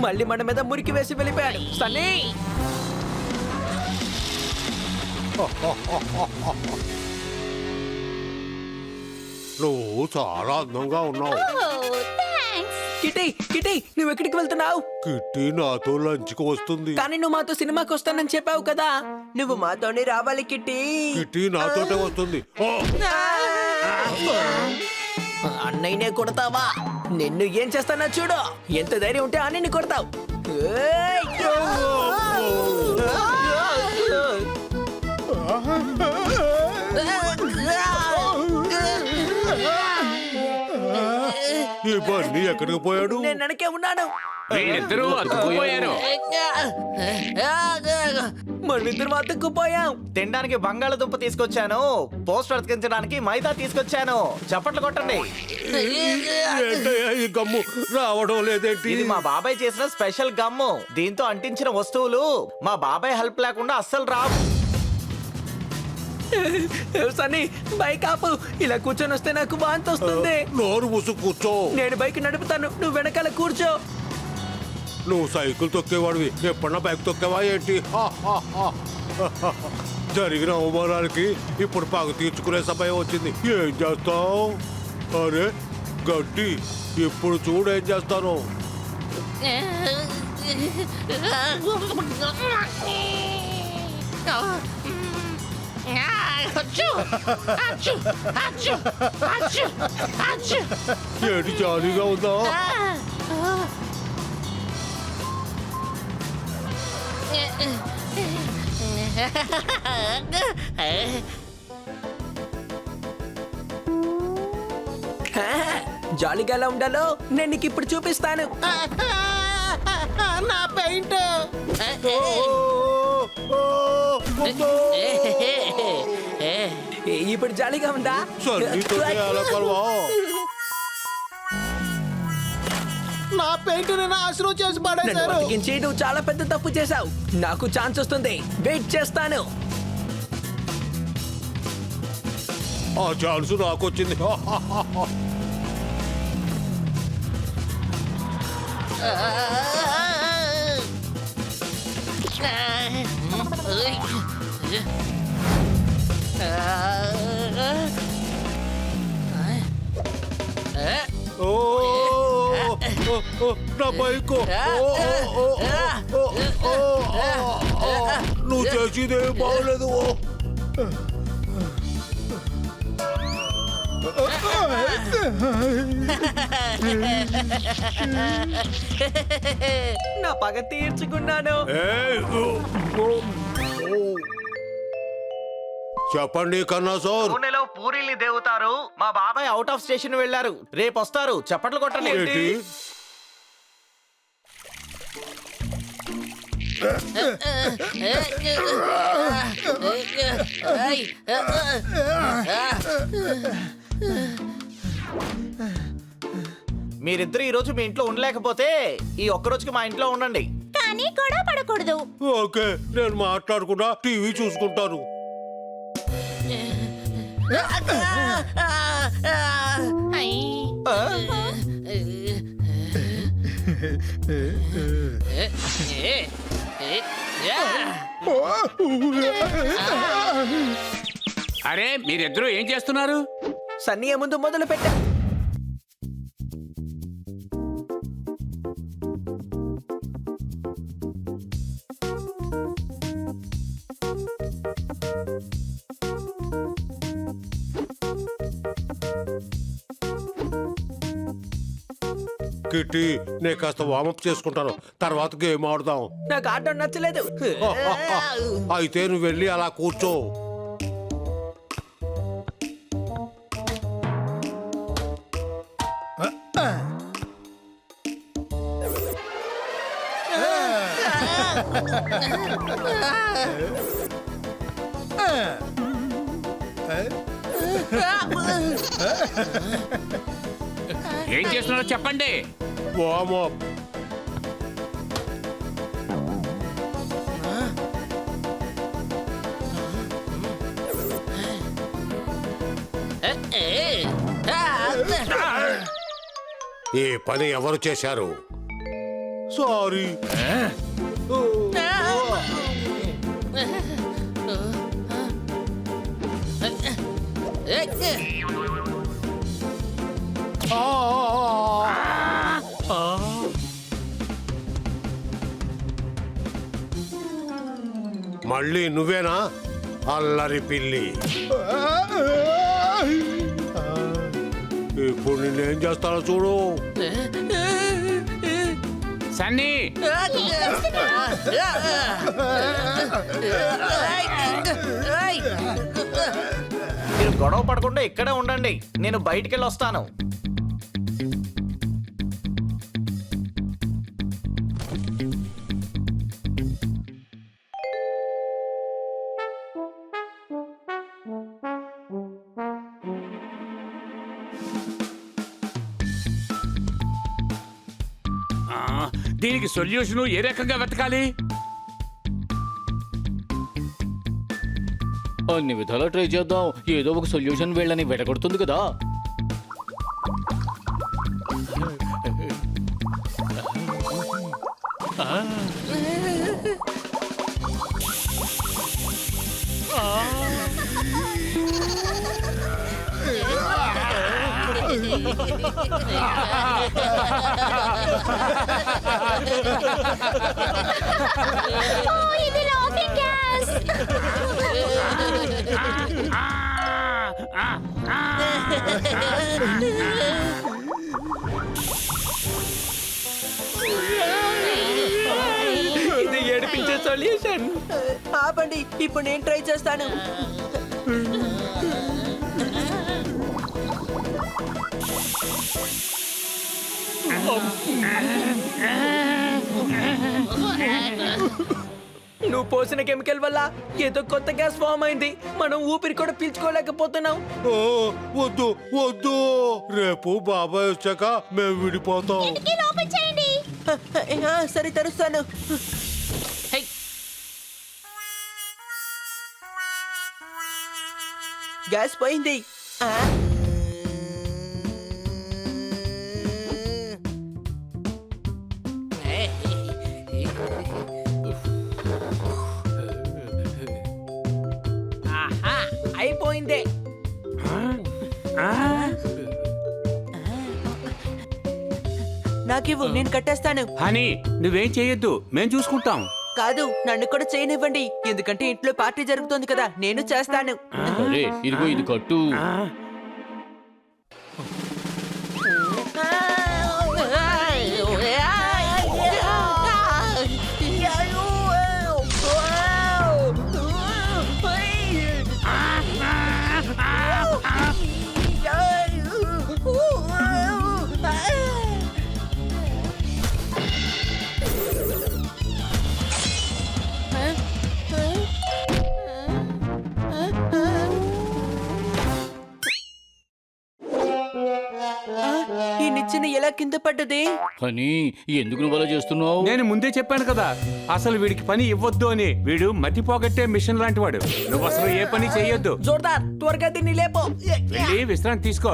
మళ్ళీ మన మీద మురికి వేసి వెళ్ళిపోయాడు. సన్నీ నువ్వు చాలా అందంగా ఉన్నావు. కిటీ కిటీ నువ్వు ఎక్కడికి వెళ్తున్నావు? కిట్టి నాతో లంచ్కి వస్తుంది. కానీ నువ్వు మాతో సినిమాకి వస్తానని చెప్పావు కదా. నువ్వు మాతోనే రావాలి కిట్టి. కిట్టి నాతోటే వస్తుంది. అన్నయ్యనే కొడతావా? నిన్ను ఏం చేస్తానో చూడు. ఎంత ధైర్యం ఉంటే అన్నయ్యని కొడతావు. ఏయ్! ఈ బన్నీ ఎక్కడికి పోయాడు? నేను వెనకే ఉన్నాను. వీళ్ళిద్దరూ అతుక్కుపోయారు. మనిద్దరు అతుక్కుపోయాం. తినడానికి బంగాళదుంప తీసుకొచ్చాను, పోస్టర్ అతికించడానికి మైదా తీసుకొచ్చాను. చప్పట్లు కొట్టండి. ఏంటయ్యా ఈ గమ్ము రావడం లేదేంటి? ఇది మా బాబాయ్ చేసిన స్పెషల్ గమ్ము. దీంతో అంటించిన వస్తువులు మా బాబాయ్ హెల్ప్ లేకుండా అస్సలు రావు. సన్నీ బైక్ ఆపు. ఇలా కూర్చొని వస్తే నాకు వాంతి వస్తుంది. నోరు మూసు కూర్చో. నేను బైక్ నడుపుతాను, నువ్వు వెనకాల కూర్చో. నువ్వు సైకిల్ తొక్కేవాడివి, ఎప్పుడన్నా బైక్ తొక్కేవా ఏంటి? జరిగిన అవమానానికి ఇప్పుడు పగ తీర్చుకునే సమయం వచ్చింది. ఏం చేస్తావు? అరే గడ్డి, ఇప్పుడు చూడు ఏం చేస్తాను. ఏంటి జాలీగా ఉందా? జాలీగా ఎలా ఉండాలో నేను నీకు ఇప్పుడు చూపిస్తాను. నా పెయింట్. ఇప్పుడు జాలీగా ఉందా? నా పెయింట్ నాశనం చేసి నన్ను పడేశారు. అతికించి నువ్వు చాలా పెద్ద తప్పు చేశావు. నాకు ఛాన్స్ వస్తుంది, వెయిట్ చేస్తాను. ఆ ఛాన్స్ నాకొచ్చింది. నా బైక్ నువ్వు చేసేదే బాగలేదు. నా పగ తీర్చుకున్నాను. చెప్పండి కన్నా సార్. పూణేలో పూరీలు దేవుతారు. మా బాబాయ్ అవుట్ ఆఫ్ స్టేషన్ వెళ్ళారు, రేపు వస్తారు. చప్పట్లు కొట్టండి. ఏంటి? మీరిద్దరు ఈ రోజు మీ ఇంట్లో ఉండలేకపోతే ఈ ఒక్క రోజుకి మా ఇంట్లో ఉండండి. కానీ గొడవ పడకూడదు. ఓకే, నేను మాట్లాడకుండా టీవీ చూసుకుంటాను. అరే మీరిద్దరూ ఏం చేస్తున్నారు? సన్నీ ముందు మొదలు పెట్టా. కిట్టి, నేను కాస్త వామప్ చేసుకుంటాను, తర్వాత గేమ్ ఆడుదాం. నాకు ఆడడం నచ్చలేదు. అయితే నువ్వు వెళ్ళి అలా కూర్చో. ఏం చేస్తున్నారో చెప్పండి. వామప్. ఈ పని ఎవరు చేశారు? సారీ. మళ్ళీ నువ్వేనా అల్లరి పిల్లి? ఇప్పుడు నేనేం చేస్తానో చూడు. సన్నీ మీరు గొడవ పడకుండా ఇక్కడే ఉండండి, నేను బయటికి వెళ్ళి వస్తాను. దీనికి సొల్యూషన్ ఏ రకంగా వెతకాలి? అన్ని విధాలా ట్రై చేద్దాం, ఏదో ఒక సొల్యూషన్ వీళ్ళని వెడగొడుతుంది కదా. ఇది లాఫింగ్ గ్యాస్. ఇది ఏడిపించే సొల్యూషన్. ఆపండి, ఇప్పుడు నేను ట్రై చేస్తాను. నువ్వు పోసిన కెమికల్ వల్ల ఏదో కొత్త గ్యాస్ ఫామ్ అయింది. మనం ఊపిరి కూడా పీల్చుకోలేకపోతున్నాం. ఓ, వద్దు వద్దు, రేపు బాబాయ్ వచ్చాక మేము విడిపోతాం. కిటికీ ఓపెన్ చేయండి. సరే తెరుస్తాను. గ్యాస్ పోయింది. ఆహా, అయిపోయింది. నాకివ్వు, నేను కట్టేస్తాను. హనీ నువ్వేం చేయొద్దు, మేం చూసుకుంటాం. కాదు, నన్ను కూడా చేయనివ్వండి, ఎందుకంటే ఇంట్లో పార్టీ జరుగుతోంది కదా, నేను చేస్తాను. అరే ఇదిగో ఇది కట్టు. ఈ నిచ్చెన ఎలా కింద పడ్డది? అని ఎందుకు నువ్వు అలా చేస్తున్నావు? నేను ముందే చెప్పాను కదా, అసలు వీడికి పని ఇవ్వద్దు అని. వీడు మతిపోగొట్టే మిషన్ లాంటి వాడు. నువ్వు అసలు ఏ పని చెయ్యొద్దు. జోర్దార్, త్వరగా దీన్ని లేపో. వెళ్ళి విశ్రాంతి తీసుకో.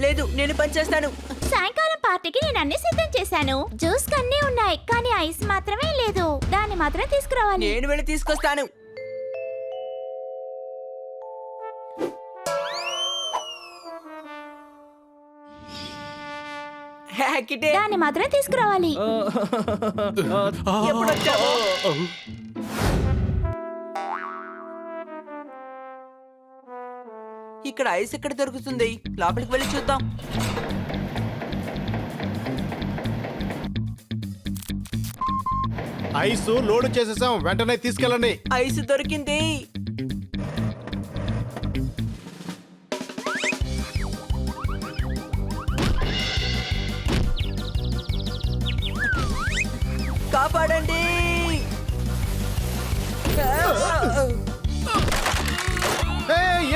లేదు, నేను పని చేస్తాను. సాయంకాలం పార్టీకి నేను అన్ని సిద్ధం చేశాను. జ్యూస్ అన్నీ ఉన్నాయి, కానీ ఐస్ మాత్రమే లేదు. దాన్ని మాత్రం తీసుకురావాలి. నేను వెళ్ళి తీసుకొస్తాను. కిటే, దాన్ని మాత్రం తీసుకురావాలి. ఎప్పుడు వచ్చావు? ఇక్కడ ఐస్ ఎక్కడ దొరుకుతుంది? లోపలికి వెళ్ళి చూద్దాం. ఐస్ లోడ్ చేసేసాం, వెంటనే తీసుకెళ్ళండి. ఐస్ దొరికింది. కాపాడండి.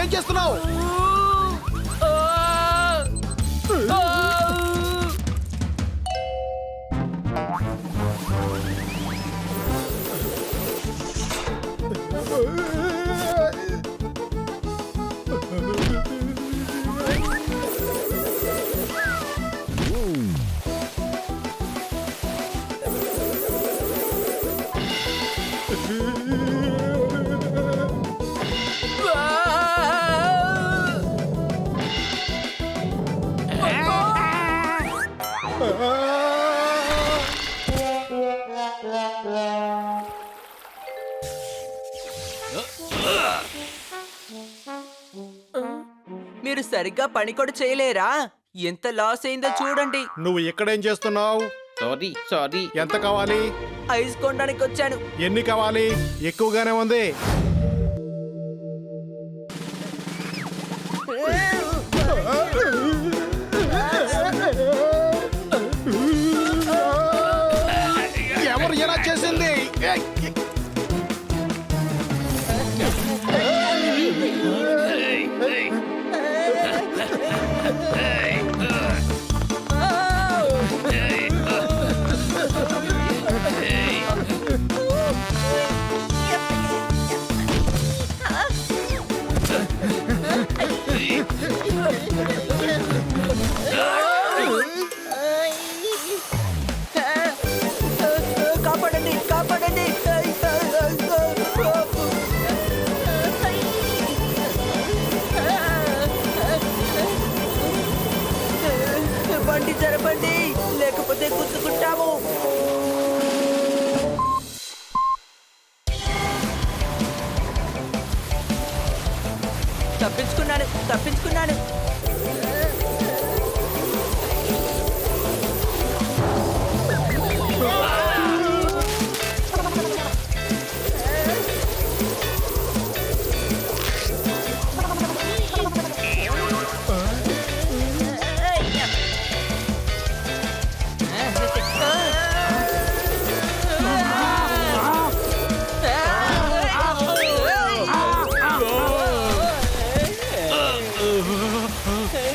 ఏం చేస్తున్నావు? మీరు సరిగ్గా పని కూడా చేయలేరా? ఎంత లాస్ అయిందో చూడండి. నువ్వు ఇక్కడేం చేస్తున్నావు? సారీ ఎంత కావాలి? ఐస్ కొనడానికి వచ్చాను. ఎన్ని కావాలి? ఎక్కువగానే ఉంది. ఎవరు ఎలా చేసింది? కాపాడండి, కాపాడండి. బండి జరపండి, లేకపోతే గుచ్చుకుంటాము. తప్పించుకున్నాను.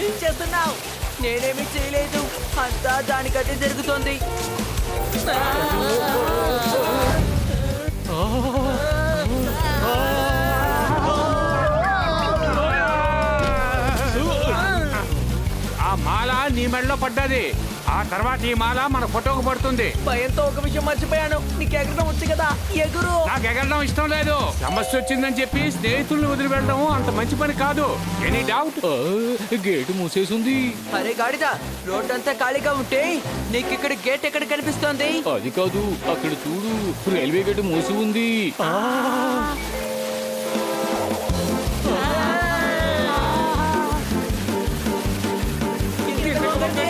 ఏం చేస్తున్నావు? నేనేమి చేయలేదు, అంతా దానికదే జరుగుతోంది. ఆ మాల నీ మెడలో పడ్డది. ఆ తర్వాత ఈ మాల మన ఫోటోకు పడుతుంది. భయంతో ఒక విషయం మర్చిపోయాను. నీకు ఎగరడం వచ్చు కదా, ఎగురు. నాకు ఎగరడం ఇష్టం లేదు. సమస్య వచ్చిందని చెప్పి స్నేహితుల్ని వదిలి వెళ్ళడం అంత మంచి పని కాదు. Any doubt? గేటు మూసేసింది. అరే గాడిద, రోడ్డంతా ఖాళీగా ఉంటే నీకు ఇక్కడ గేట్ ఎక్కడ కనిపిస్తోంది? అది కాదు, అక్కడ చూడు, రైల్వే గేటు మూసి ఉంది. ఇంటికి పోకండి.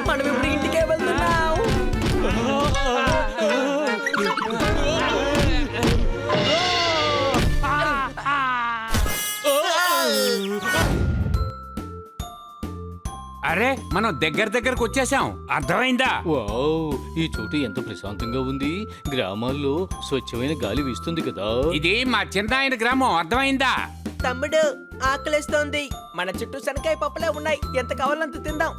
మనం ఇప్పుడు ఇంటికే వెళ్తున్నాం. అరే మనం దగ్గరకు వచ్చేసాం. అర్థమైందా? వావ్, ఈ చోటు ఎంత ప్రశాంతంగా ఉంది. గ్రామాల్లో స్వచ్ఛమైన గాలి వీస్తుంది కదా. ఇది మా చిన్నాయన గ్రామం. అర్థమైందా? తమ్ముడు, ఆకలేస్తోంది. మన చుట్టూ శనకాయ పప్పులే ఉన్నాయి, ఎంత కావాలంత తిందాం.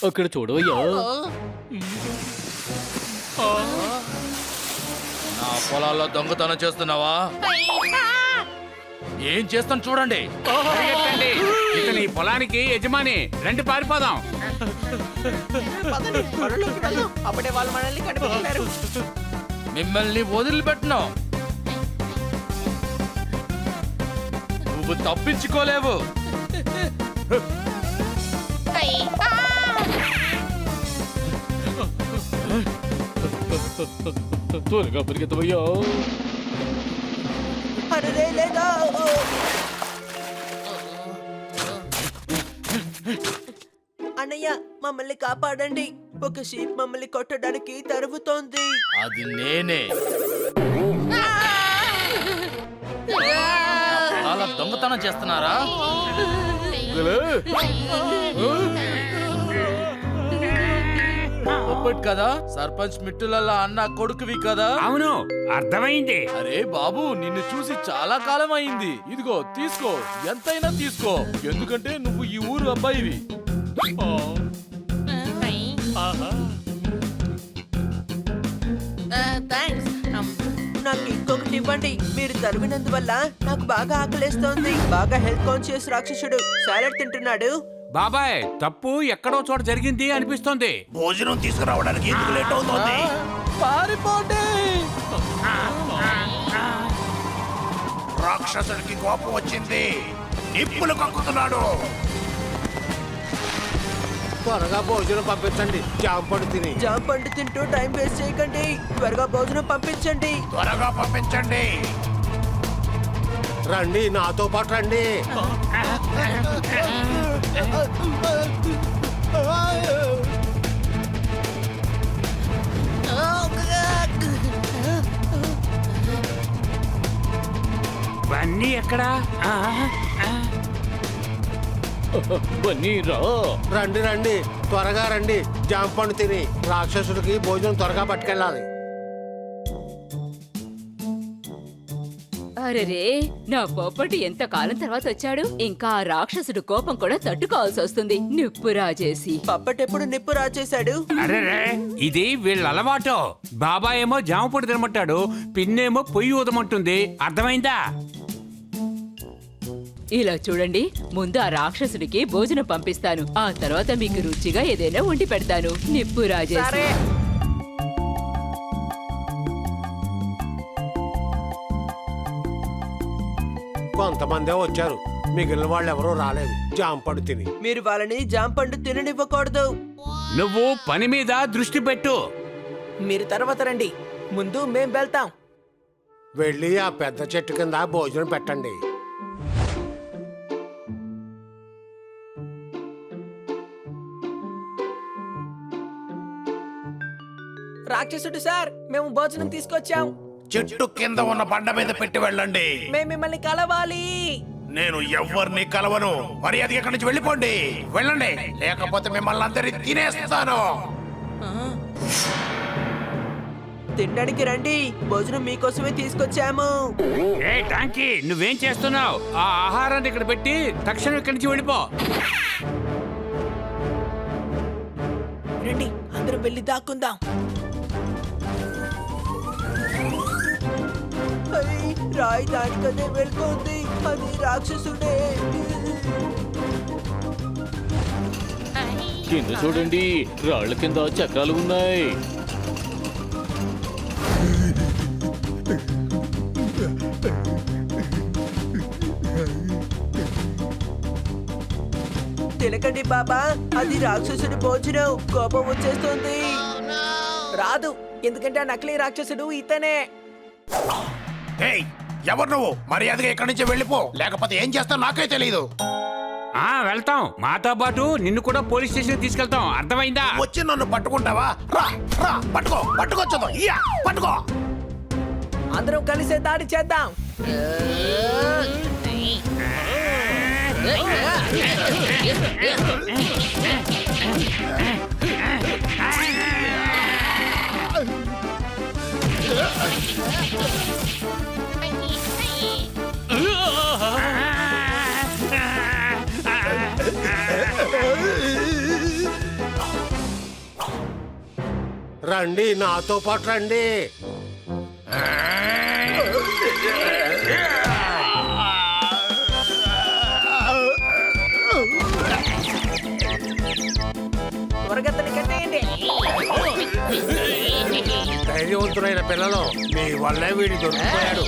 అక్కడ చూడవయ్యా. నా పొలాల్లో దొంగతనం చేస్తున్నావా? ఏం చేస్తాను చూడండి. పరిగెత్తండి. ఇతను ఈ పొలానికి యజమాని. రండి పారిపోదాం. పదండి, పొలంలోకి వెళ్దాం. అప్పుడే వాళ్ళు మనల్ని కనిపెట్టారు. మిమ్మల్ని వదిలిపెట్టను. నువ్వు తప్పించుకోలేవు. త్వరగా పరిగెత్తవయ్యా. అరే లేదా, అన్నయ్య మమ్మల్ని కాపాడండి. ఒక షీప్ మమ్మల్ని కొట్టడానికి తరుముతోంది. అది నేనే. అలా దొంగతనం చేస్తున్నారా? పోపట్ కదా సర్పంచ్ మిట్టులల్లా అన్న కొడుకువి కదా అవును, అర్థమైంది. అరే బాబు నిన్ను చూసి చాలా కాలం అయింది. ఇదిగో తీసుకో, ఎంతైనా తీసుకో, ఎందుకంటే నువ్వు ఈ ఊరు అబ్బాయివి. థ్యాంక్స్. నాకు ఇంకొకటి ఇవ్వండి. మీరు తరిమినందువల్ల నాకు బాగా ఆకలేస్తోంది. బాగా హెల్త్ కాన్షియస్ రాక్షసుడు సాలెడ్ తింటున్నాడు. బాబాయ్, తప్పు ఎక్కడో చోట జరిగింది అనిపిస్తోంది. భోజనం తీసుకురావడానికి ఎందుకు లేట్ అవుతోంది? పారిపోండి. రాక్షసుడికి కోపం వచ్చింది, నిప్పులు కక్కుతున్నాడు. త్వరగా భోజనం పంపించండి, జాంపండు తిని. జాంపండు తింటూ టైం వేస్ట్ చేయకండి. త్వరగా భోజనం పంపించండి. త్వరగా పంపించండి. రండి, నాతో పాటు రండి. బన్నీ ఎక్కడా? బన్నీ రా. రండి రండి, త్వరగా రండి, జాంపండు తిని. రాక్షసుడికి భోజనం త్వరగా పట్టుకెళ్ళాలి. అరెరే, నా పొప్పటి ఎంత కాలం తర్వాత వచ్చాడు. ఇంకా ఆ రాక్షసుడు కోపం కూడా తట్టుకోవాల్సి వస్తుంది. నిప్పు రాజేసి పప్పటెప్పుడు నిప్పు రాచేశాడు. అరెరే, ఇది వీళ్ళ అలవాటు. బాబాయ్ ఏమో జామపొడి తినమంటాడు, పిన్నేమో పొయ్యి ఊదమంటుంది. అర్థమైందా? ఇలా చూడండి, ముందు ఆ రాక్షసుడికి భోజనం పంపిస్తాను. ఆ తర్వాత మీకు రుచిగా ఏదైనా వండి పెడతాను. నిప్పు రాజేసి సరే. కొంతమందే వచ్చారు, మిగిలిన వాళ్ళు ఎవరూ రాలేదు. జాంపండు తిని. మీరు వాళ్ళని జాంపండు తిననివ్వకూడదు. నువ్వు పని మీద దృష్టి పెట్టు. మీరు తర్వాత రండి, ముందు మేం వెళ్తాం. వెళ్ళి ఆ పెద్ద చెట్టు కింద భోజనం పెట్టండి. రాక్షసుడు సార్, మేము భోజనం తీసుకొచ్చాం. చెట్టు కింద ఉన్న బండ మీద పెట్టి వెళ్ళండి. మేము మిమ్మల్ని కలవాలి. నేను ఎవరిని కలవను. మర్యాదగా ఇక్కడి నుంచి వెళ్ళిపోండి. వెళ్ళండి, లేకపోతే మిమ్మల్ని అందరినీ తినేస్తాను. తినడానికి రండి, భోజనం మీకోసమే తీసుకొచ్చాము. ఏ టాంకీ, నువ్వేం చేస్తున్నావు? ఆ ఆహారాన్ని ఇక్కడ పెట్టి తక్షణం ఇక్కడి నుంచి వెళ్ళిపో. రండి, అందరం వెళ్ళి దాక్కుందాం. అయ్, రాయి దానికదే వెళ్ళుకుంది. అది రాక్షసుడే. కింద చూడండి, రాళ్ల కింద చక్రాలు ఉన్నాయి. తినకండి బాబా, అది రాక్షసుడి భోజనం. కోపం వచ్చేస్తుంది. రాదు, ఎందుకంటే ఆ నకిలీ రాక్షసుడు ఇతనే. ఎవరు నువ్వు? మర్యాదగా ఇక్కడి నుంచి వెళ్ళిపో, లేకపోతే ఏం చేస్తా నాకే తెలియదు. వెళ్తాం, మాతో పాటు నిన్ను కూడా పోలీస్ స్టేషన్ తీసుకెళ్తాం. అర్థమైందా? వచ్చి నన్ను పట్టుకుంటావా? రా రా, పట్టుకో, పట్టుకొచ్చదు. పట్టుకో. అందరం కలిసే దాడి చేద్దాం. రండి, నాతో పాటు రండి. త్వరగా అతన్ని కట్టేయండి. ధైర్యవంతులైన పిల్లలు, మీ వల్లే వీడి దొరికిపోయాడు.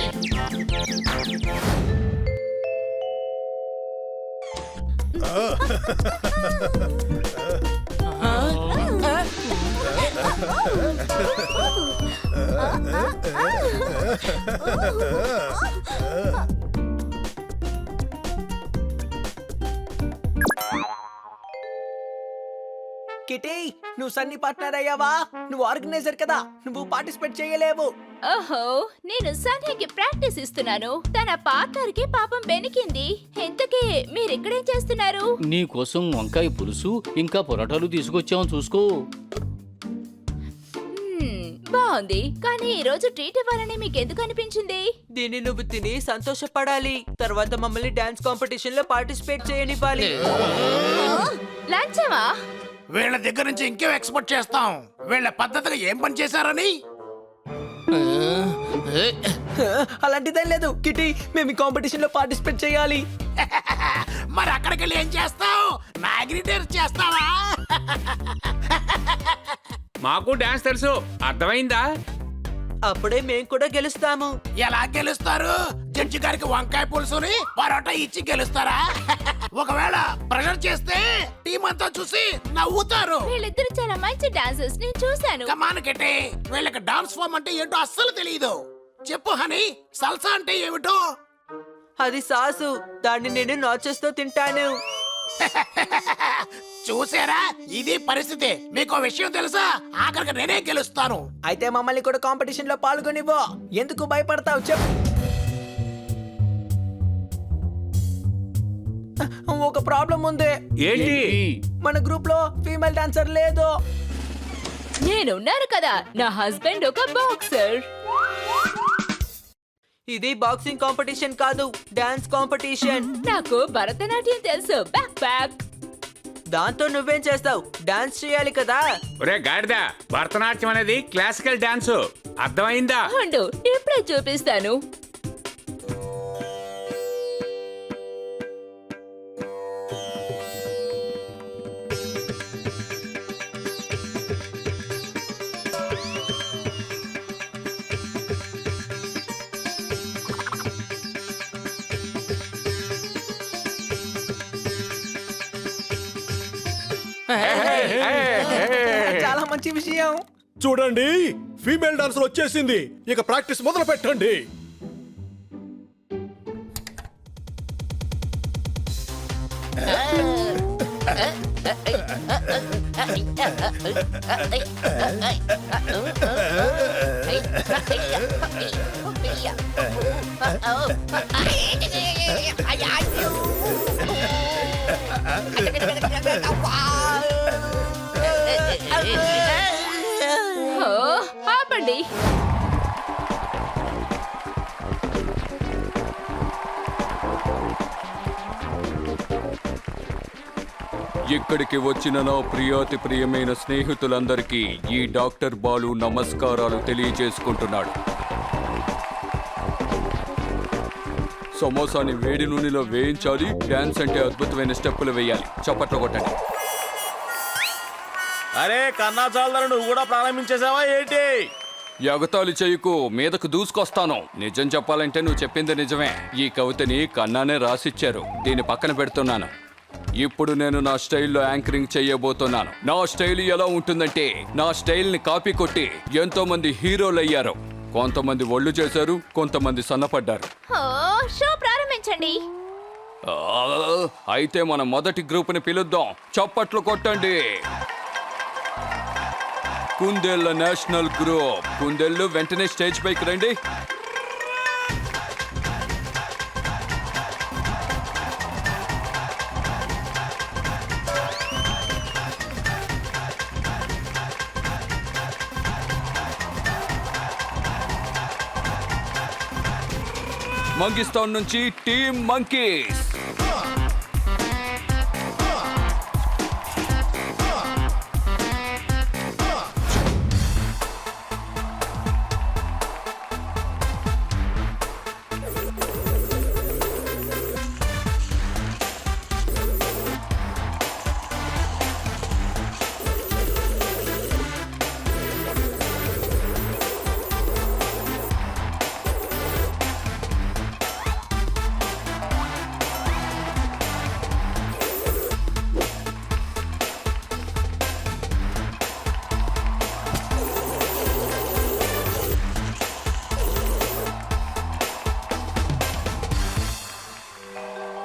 కిటీ, నువ్వు సన్ని పార్ట్నర్ అయ్యావా? నువ్వు ఆర్గనైజర్ కదా, నువ్వు పార్టిసిపేట్ చేయలేవు. ఓహో, నేను సన్నికి ప్రాక్టీస్ ఇస్తున్నాను. తన పార్ట్నర్ కి పాపం బెనికింది. ఇంతకీ మీరిక్కడేం చేస్తున్నారు? నీ కోసం వంకాయ పులుసు ఇంకా పొరాటాలు తీసుకొచ్చాం, చూసుకో. బాగుంది, కానీ ఈ రోజు ట్రీట్ ఇవ్వాలని మీకు ఎందుకు అనిపించింది? దీన్ని నువ్వు తిని సంతోషపడాలి. తర్వాత మమ్మల్ని డాన్స్ కాంపిటీషన్ లో పార్టిసిపేట్ చేయనివ్వాలి. లంచమా? వీళ్ళ దగ్గర నుంచి ఇంకేం ఎక్స్పెక్ట్ చేస్తాం? వీళ్ళ పద్ధతిగా ఏం పని చేశారని? అలాంటిదేం లేదు కిటీ, మేము ఈ కాంపిటీషన్ లో పార్టిసిపేట్ చేయాలి. మరి అక్కడికి వెళ్ళి ఏం చేస్తావు? మ్యాగ్నిటైజ్ చేస్తావా? మాకు డాన్స్ తెలుసు, అర్థమైందా? అప్పుడే మేం కూడా గెలుస్తాము. ఎలా గెలుస్తారు? జడ్జి గారికి వంకాయ పులుసుని పరోటా ఇచ్చి గెలుస్తారా? ఒకవేళ ప్రెషర్ చేస్తే టీం అంతా చూసి నవ్వుతారు. వీళ్ళిద్దరు చాలా మంచి డాన్సర్స్, నేను చూశాను. కమాన్ కెట్టి, వీళ్ళకి డాన్స్ ఫామ్ అంటే ఏంటో అస్సలు తెలియదు. చెప్పు హనీ, సల్సా అంటే ఏమిటో? అది సాసు, దాన్ని నేను నాచెస్ తో తింటాను. చూసారా, ఇది పరిస్థితి. మీకు విషయం తెలుసా? ఆఖరికి నేనే గెలుస్తాను. అయితే మమ్మల్ని కూడా కాంపిటీషన్ లో పాల్గొనివ్వు. ఎందుకు భయపడతావు చెప్పు. ఒక ప్రాబ్లం ఉంది. ఏంటి? మన గ్రూప్ లో ఫీమేల్ డాన్సర్ లేదు. నేనున్నాను కదా, నా హస్బెండ్ ఒక బాక్సర్. ఇది బాక్సింగ్ కాంపిటీషన్ కాదు, డాన్స్ కాంపిటీషన్. నాకు భరతనాట్యం తెలుసు, బ్యాక్ బ్యాక్. దాంతో నువ్వేం చేస్తావు? డాన్స్ చేయాలి కదా. ఒరే గాడిద, భరతనాట్యం అనేది క్లాసికల్ డాన్స్, అర్థమైందా? ఉండు, ఇప్పుడే చూపిస్తాను. చాలా మంచి విషయం. చూడండి, ఫీమేల్ డాన్సర్ వచ్చేసింది. ఇక ప్రాక్టీస్ మొదలు పెట్టండి. ఓ, ఆపండి. ఇక్కడికి వచ్చిన నా ప్రియాతి ప్రియమైన స్నేహితులందరికీ ఈ డాక్టర్ బాలు నమస్కారాలు తెలియజేసుకుంటున్నాడు. సమోసాని వేడి నూనెలో వేయించాలి. డాన్స్ అంటే అద్భుతమైన స్టెప్పులు వేయాలి. చప్పట్లు కొట్టండి. అరే కన్నా చాలరా, నువ్వు కూడా ప్రారంభించేసావా ఏంటి? ఎగతాళి చేయకు, మీదకు దూసుకొస్తాను. నిజం చెప్పాలంటే నువ్వు చెప్పింది నిజమే. ఈ కవితని కన్నానే రాసిచ్చారు. దీన్ని పక్కన పెడుతున్నాను. ఇప్పుడు నేను నా స్టైల్లో యాంకరింగ్ చేయబోతున్నాను. నా స్టైల్ ఎలా ఉంటుందంటే, నా స్టైల్ని కాపీ కొట్టి ఎంతో మంది హీరోలు అయ్యారు. కొంతమంది ఒళ్ళు చేశారు, కొంతమంది సన్నపడ్డారు. ఓ, షో ప్రారంభించండి. ఆ, అయితే మన మొదటి గ్రూప్ని పిలుద్దాం. చప్పట్లు కొట్టండి. కుందేళ్ల నేషనల్ గ్రూప్. కుందేళ్లు వెంటనే స్టేజ్ పైకి రండి. మంకిస్తాన్ నుంచి టీమ్ మంకీస్.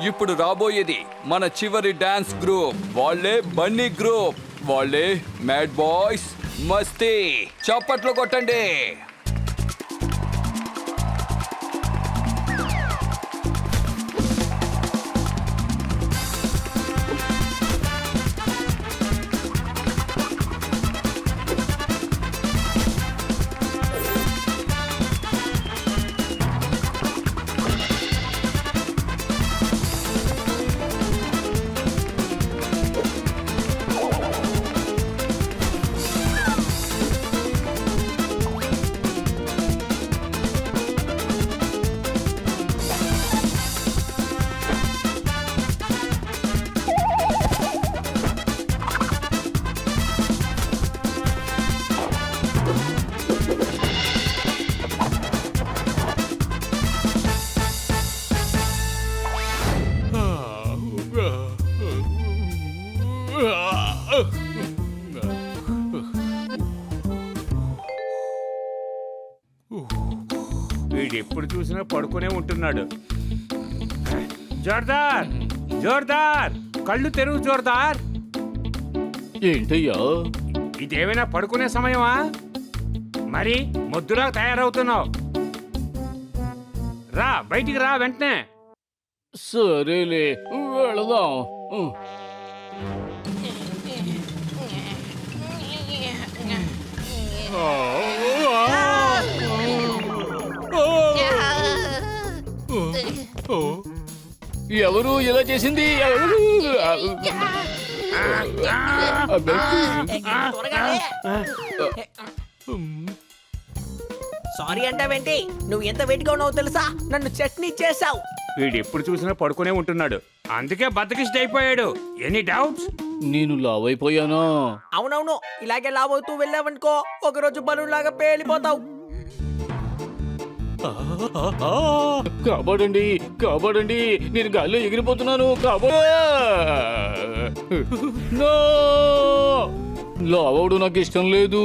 ఇప్పుడు రాబోయేది మన చివరి డాన్స్ గ్రూప్. వాళ్ళే బన్నీ గ్రూప్. వాళ్ళే మ్యాడ్ బాయ్స్ మస్తీ. చప్పట్లు కొట్టండి. చూసినా పడుకునే ఉంటున్నాడు. జోర్దార్, జోర్దార్, కళ్ళు తెరువు జోర్దార్. ఏంటయ్యా? ఇదేమైనా పడుకునే సమయమా? మరి మొద్దులా తయారవుతున్నావు. రా, బయటికి రా వెంటనే. సరేలే, వెళదాం. ఎవరు ఇలా చేసింది? ఎవరు? సారీ అంటావేంటి? నువ్వు ఎంత వెయిట్ గా ఉన్నావో తెలుసా? నన్ను చట్నీ చేసావు. వీడు ఎప్పుడు చూసినా పడుకునే ఉంటున్నాడు, అందుకే బద్దకిష్ట అయిపోయాడు. Any doubts? నేను లావైపోయానా? అవునవును, ఇలాగే లావవుతూ వెళ్ళావనుకో ఒకరోజు బలూన్ లాగా పేలిపోతావు. కాపాడండి, కాపాడండి, నేను గాల్లో ఎగిరిపోతున్నాను. లావడం నాకు ఇష్టం లేదు.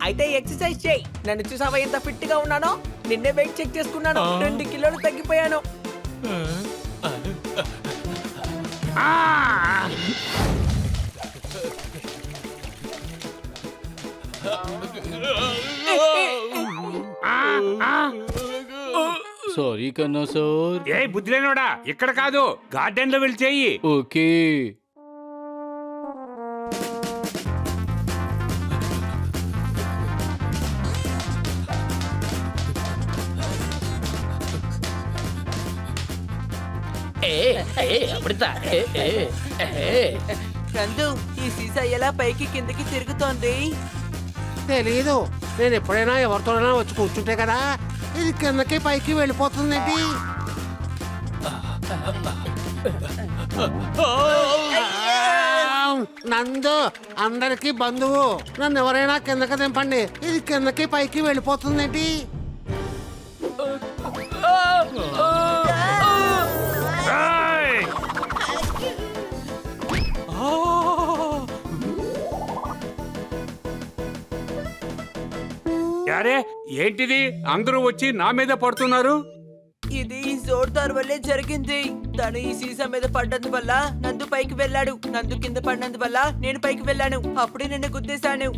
అయితే ఎక్సర్సైజ్ చేయి. నన్ను చూసావా ఎంత ఫిట్ గా ఉన్నానో? నిన్నే వెయిట్ చెక్ చేసుకున్నాను, 2 కిలోలు తగ్గిపోయాను. సారీ కన్నా సార్. ఏ బుద్ధిలేనోడా, ఇక్కడ కాదు, గార్డెన్ లో వెళ్ళి చెయ్యి. ఓకే. నందు, ఈ సీసా ఎలా పైకి కిందకి తిరుగుతోంది? తెలీదు. నేను ఎప్పుడైనా ఎవరితోనైనా వచ్చి కూర్చుంటే కదా ఇది కిందకి పైకి వెళ్ళిపోతుందేంటి? నందు అందరికి బంధువు, నన్ను ఎవరైనా కిందకి దింపండి. ఇది కిందకి పైకి వెళ్ళిపోతుందేంటి? ఏయ్! యారే, ఏంటిది? అందరూ వచ్చి నా మీద పడుతున్నారు. ఇది ఈ జోర్దార్ వల్లే జరిగింది. తను ఈ సీసా మీద పడ్డందు వల్ల నందు పైకి వెళ్ళాడు. నందు కింద పడినందు వల్ల నేను పైకి వెళ్ళాను. అప్పుడే నిన్ను గుద్దేశాను.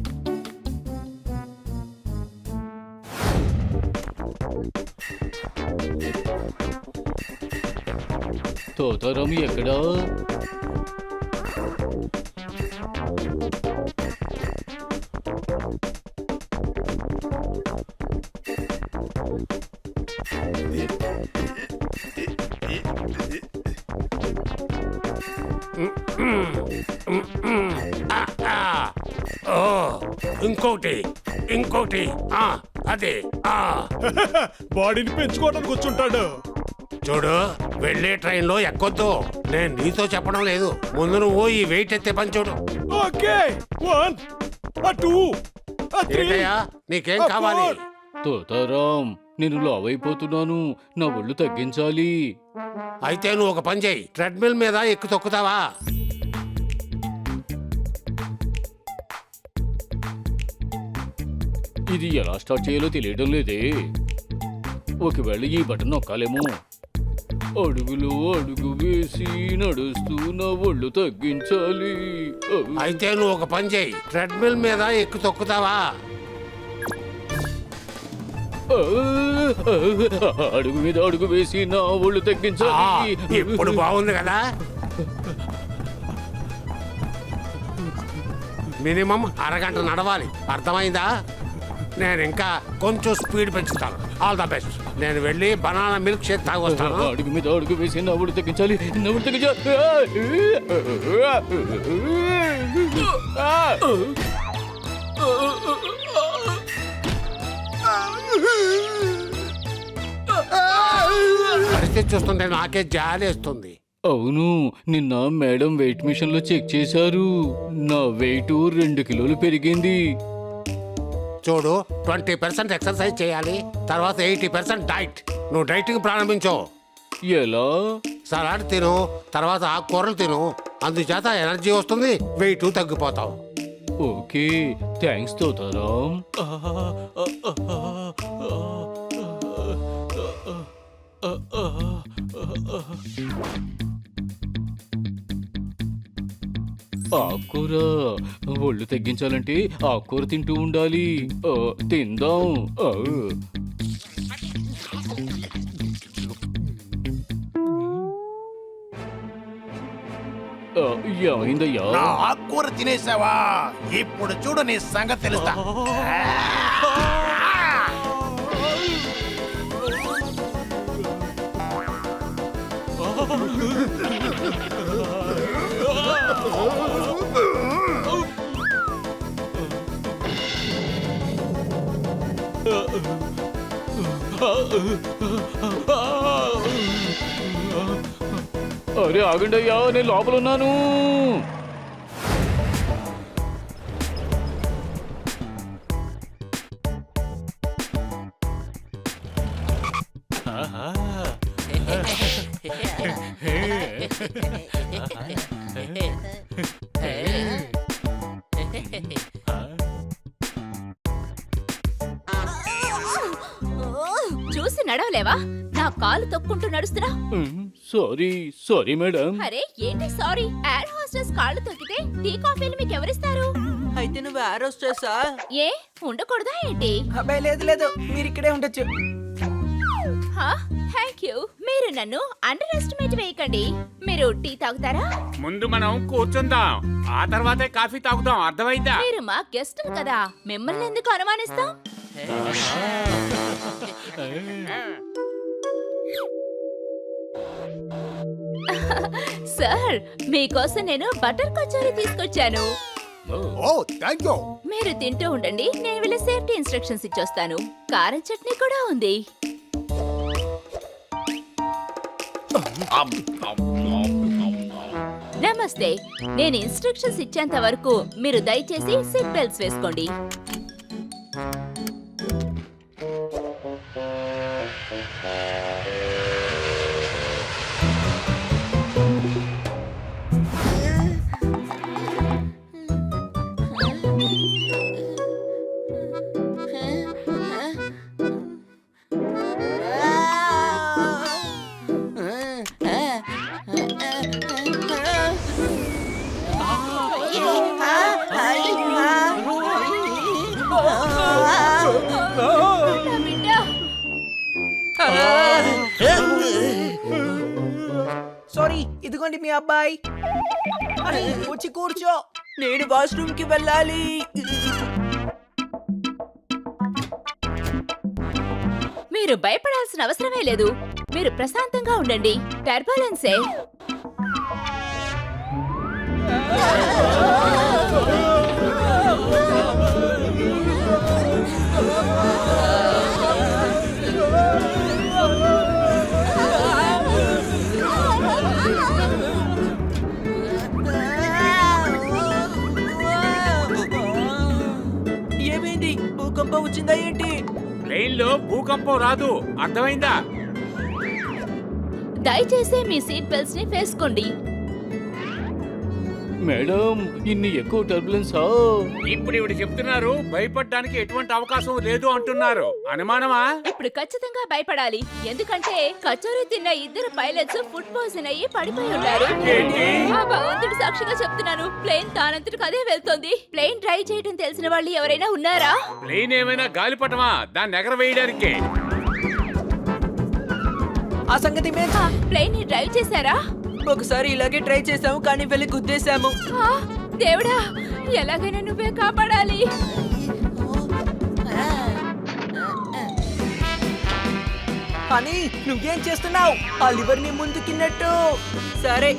తోతారం ఎక్కడా? ఓ, ఇంకోటి ఇంకోటి. అదే బాడీని పెంచుకోవడానికి వచ్చుంటాడు. చూడు, వెళ్ళే ట్రైన్లో ఎక్కొద్దు. నేను నీతో చెప్పడం లేదు. ముందు నువ్వు ఈ వెయిట్ ఎత్తే పని చూడు. ఓకే, 1 2 3. ఏంటయ్యా, నీకేం కావాలి? తోతారాం, నేను లావైపోతున్నాను. నా ఒళ్ళు తగ్గించాలి. అయితే నువ్వు ఒక పని చేయి, ట్రెడ్మిల్ మీద ఎక్కు తొక్కుతావా? ఇది ఎలా స్టార్ట్ చేయాలో తెలియడం లేదే. ఒకవేళ ఈ బటన్ నొక్కాలేమో. అడుగులు అడుగు వేసి నడుస్తూ నా ఒళ్ళు తగ్గించాలి. అయితే నువ్వు ఒక పని చేయి, ట్రెడ్మిల్ మీద ఎక్కు తొక్కుతావా? అడుగు మీద అడుగు వేసి నా ఒళ్ళు తగ్గించాలి. ఇప్పుడు బాగుంది కదా? మినిమం అరగంట నడవాలి, అర్థమైందా? నేను ఇంకా కొంచెం స్పీడ్ పెంచుతాను. All the best. నేను వెళ్ళి బనానా మిల్క్ షేక్ తాగి వస్తాను. అడుగు మీద అడుగు వేసి నా ఒళ్ళు తగ్గించాలి. నా ఒళ్ళు తగ్గించాలి. పరిస్థితి చూస్తుంటే నాకే జాలేస్తుంది. అవును, నిన్న మేడం వెయిట్ మిషన్ లో చెక్ చేశారు. నా వెయిట్ 2 కిలోలు పెరిగింది. చూడు, 20% ఎక్సర్సైజ్ చేయాలి, తర్వాత 80% డైట్. నువ్వు డైటింగ్ ప్రారంభించు. ఎలా? సలాడ్ తిను, తర్వాత ఆకుకూరలు తిను. అందుచేత ఎనర్జీ వస్తుంది, వెయిట్ తగ్గిపోతావు. Okay, thanks Totaram. ఆకుకూర ఒళ్ళు తగ్గించాలంటే ఆకుకూర తింటూ ఉండాలి. తిందాం. ఏమైందయ్యా? నా ఆకుకూర తినేసావా? ఇప్పుడు చూడు నీ సంగతి తెలుస్తా. అరే ఆగండి అయ్యా, నేను లోపల ఉన్నాను. చూసి నడవలేవా? నా కాలు తొక్కుంటూ నడుస్తున్నా. Sorry sorry madam. అరే ఏంటి సారీ? ఎయిర్ హోస్టెస్ కాళ్ళు తొక్కితే టీ కాఫీలు మీకు ఎవరిస్తారు? అయితే నువ్వు ఆరోస్ చేసా? ఏ ఉండకూడదా ఏంటి? అబ్బాయి లేదు లేదు, మీరు ఇక్కడే ఉండొచ్చు. Thank you. మీరు నన్ను అండర్ ఎస్టిమేట్ వేయకండి. మీరు టీ తాగుతారా? ముందు మనం కూర్చుందాం, ఆ తర్వాతే కాఫీ తాగుదాం. అర్థమైందా? మీరు మా గెస్ట్ కదా, మిమ్మల్ని ఎందుకు అనుమానిస్తాం? సార్, మీకోసం నేను బటర్ కచోరీ తీసుకొచ్చాను. ఓ థ్యాంక్ యూ. మీరు తింటూ ఉండండి, నేను వెళ్ళి సేఫ్టీ ఇన్స్ట్రక్షన్స్ ఇచ్చొస్తాను. కారం చట్నీ కూడా ఉంది. నమస్తే. నేను ఇన్స్ట్రక్షన్స్ ఇచ్చేంత వరకు మీరు దయచేసి సీట్ బెల్ట్స్ వేసుకోండి. సారీ, ఇదిగోండి మీ అబ్బాయి. అరే, వచ్చి కూర్చో. నేను వాష్రూమ్ కి వెళ్ళాలి. మీరు భయపడాల్సిన అవసరమే లేదు. మీరు ప్రశాంతంగా ఉండండి. టర్బులెన్సే. ఏమైంది? భూకంపం వచ్చిందా ఏంటి? ప్లేన్ లో భూకంపం రాదు. అర్థమైందా? దయచేసి మీ సీట్ బెల్ట్స్ ని వేసుకోండి. మేడం, ఇన్ని ఎక్కువ టర్బులెన్సా? ఇప్పుడు ఇవిడ చెప్తున్నారు భయపడడానికి ఎటువంటి అవకాశం లేదు అంటున్నారు. అనుమానమా? ఇప్పుడు ఖచ్చితంగా భయపడాలి. ఎందుకంటే కచోరీ తిన్న ఇద్దరు పైలట్స్ ఫుడ్ పాయిజన్ అయ్యి పడిపోయి ఉన్నారు. ఏంటి? ఆ భగవంతుడి సాక్షిగా చెప్తున్నాను, ప్లేన్ తానంతటికి అదే వెళ్తోంది. ప్లేన్ డ్రైవ్ చేయడం తెలిసిన వాళ్ళు ఎవరైనా ఉన్నారా? ప్లేన్ ఏమైనా గాలిపటమా? దాన్ని ఎగరవేయడానికి. ఆ సంగతి మేము ప్లేన్ ని డ్రైవ్ చేశారా? ఒకసారి ఇలాగే ట్రై చేసాము, కానీ వెళ్ళి గుద్దేశాము. దేవుడా, ఎలాగైనా నువ్వే కాపాడాలి. అని నువ్వేం చేస్తున్నావు? ఆ లివర్ ని ముందుకిన్నట్టు. సరే.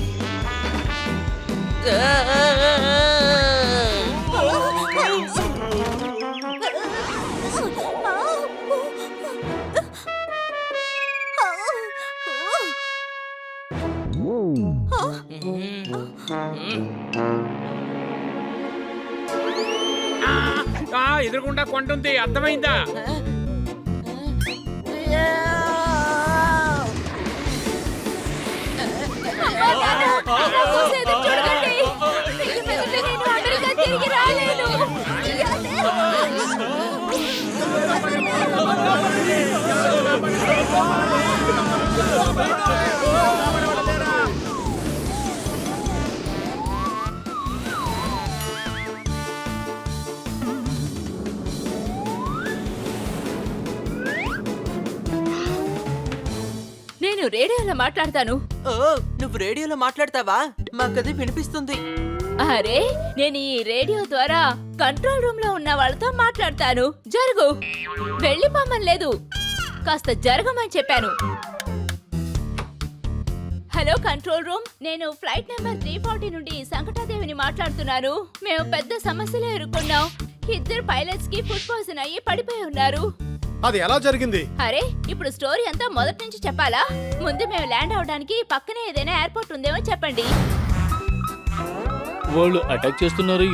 ఎదురుకుండా కొంటుంది. అర్థమైందా? తిరిగి రాలేను. నేను రేడియోలో మాట్లాడతాను. ఓ నువ్వు రేడియోలో మాట్లాడతావా? మాకది వినిపిస్తుంది. అరే నేను ఈ రేడియో ద్వారా కంట్రోల్ రూమ్ లో ఉన్న వాళ్ళతో మాట్లాడతాను. జరుగు. వెళ్ళిపోమని లేదు, కాస్త జరగమని చెప్పాను. హలో కంట్రోల్ రూమ్, నేను ఫ్లైట్ నెంబర్ 340 నుండి సంకటాదేవిని మాట్లాడుతున్నాను. మేము పెద్ద సమస్యలో ఎదుర్కొన్నాం. 2 పైలట్స్ కి ఫుడ్ పాయిజన్ అయ్యి పడిపోయి ఉన్నారు. అది ఎలా జరిగింది? అరే ఇప్పుడు స్టోరీ అంతా మొదటి నుంచి చెప్పాలా? ముందు మేము ల్యాండ్ అవడానికి పక్కనే ఏదైనా ఎయిర్పోర్ట్ ఉందేమో చెప్పండి. వాళ్ళు అటాక్ చేస్తున్నారు.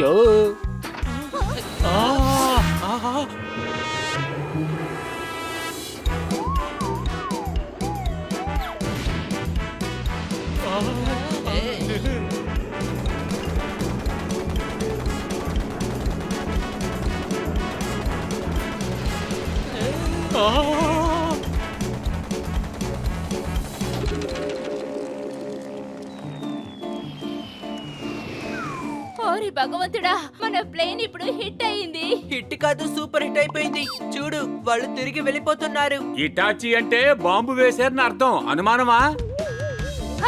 ఓరి భగవంతుడా, మన ప్లేన్ ఇప్పుడు హిట్ అయింది. హిట్ కాదు, సూపర్ హిట్ అయిపోయింది. చూడు వాళ్ళు తిరిగి వెళ్ళిపోతున్నారు. ఇటాచి అంటే బాంబు వేశారని అర్థం. అనుమానమా?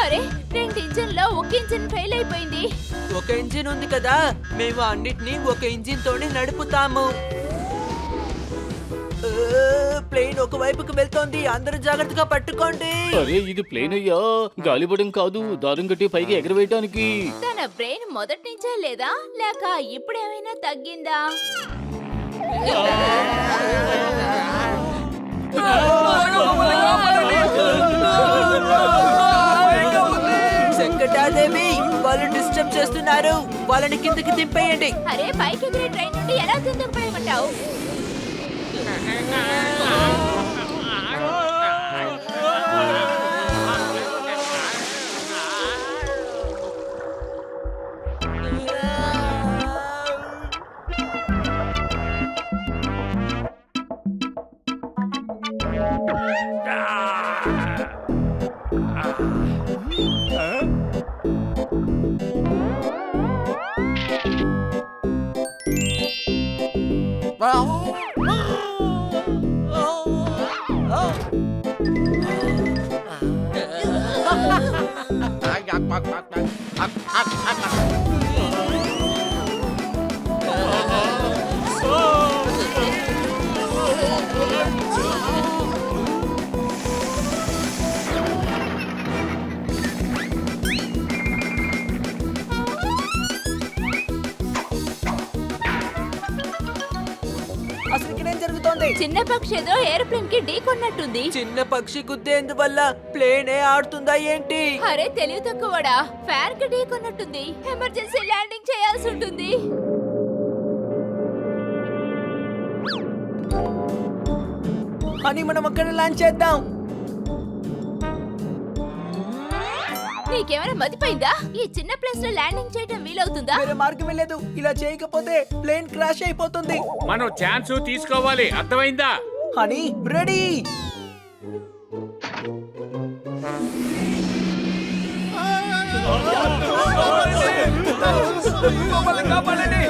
అరే 2 ఇంజిన్ లో ఒక ఇంజిన్ ఫెయిల్ అయిపోయింది. ఒక ఇంజిన్ ఉంది కదా, మేము అన్నిటినీ ఒక ఇంజిన్ తోనే నడుపుతాము. ప్లేన్ ఒక వైపుకు వెళ్తోంది, అందరూ జాగ్రత్తగా పట్టుకోండి. అరే ఇది ప్లేన్ అయ్యా, గాలిపటం కాదు, దారం కట్టి పైకి ఎగరవేయటానికి. తన బ్రెయిన్ మొదటి నుంచే లేదా, లేక ఇప్పుడేమైనా తగ్గిందా? సంకటాదేవి, వాళ్ళు డిస్టర్బ్ చేస్తున్నారు. వాళ్ళని కిందకి దింపేయండి. అరే పైకి ఎగిరే ట్రైన్ నుండి ఎలా కిందకు పోయమంటావు? అసలు ఇక్కడ ఏం జరుగుతోంది? చిన్న పక్షి ఏదో ఏరోప్లేన్ కి ఢీకొన్నట్టుంది. చిన్న పక్షి గుద్దేందువల్ల ప్లేనే ఆడుతుందా ఏంటి? అరే తెలివి తక్కువడా, ఫ్యాన్ కి ఢీకొన్నట్టుంది. ఎమర్జెన్సీ ల్యాండింగ్ చేయాల్సి ఉంటుంది. అని మనం అక్కడ లాంచ్ చేద్దాం. నీకేమైనా మతిపోయిందా? ఈ చిన్న ప్లేస్ లో ల్యాండింగ్ చేయడం వీలవుతుందా? వేరే మార్గమే లేదు. ఇలా చేయకపోతే ప్లేన్ క్రాష్ అయిపోతుంది. మనం ఛాన్స్ తీసుకోవాలి, అర్థమైందా? అని రెడీ. కాపాడండి.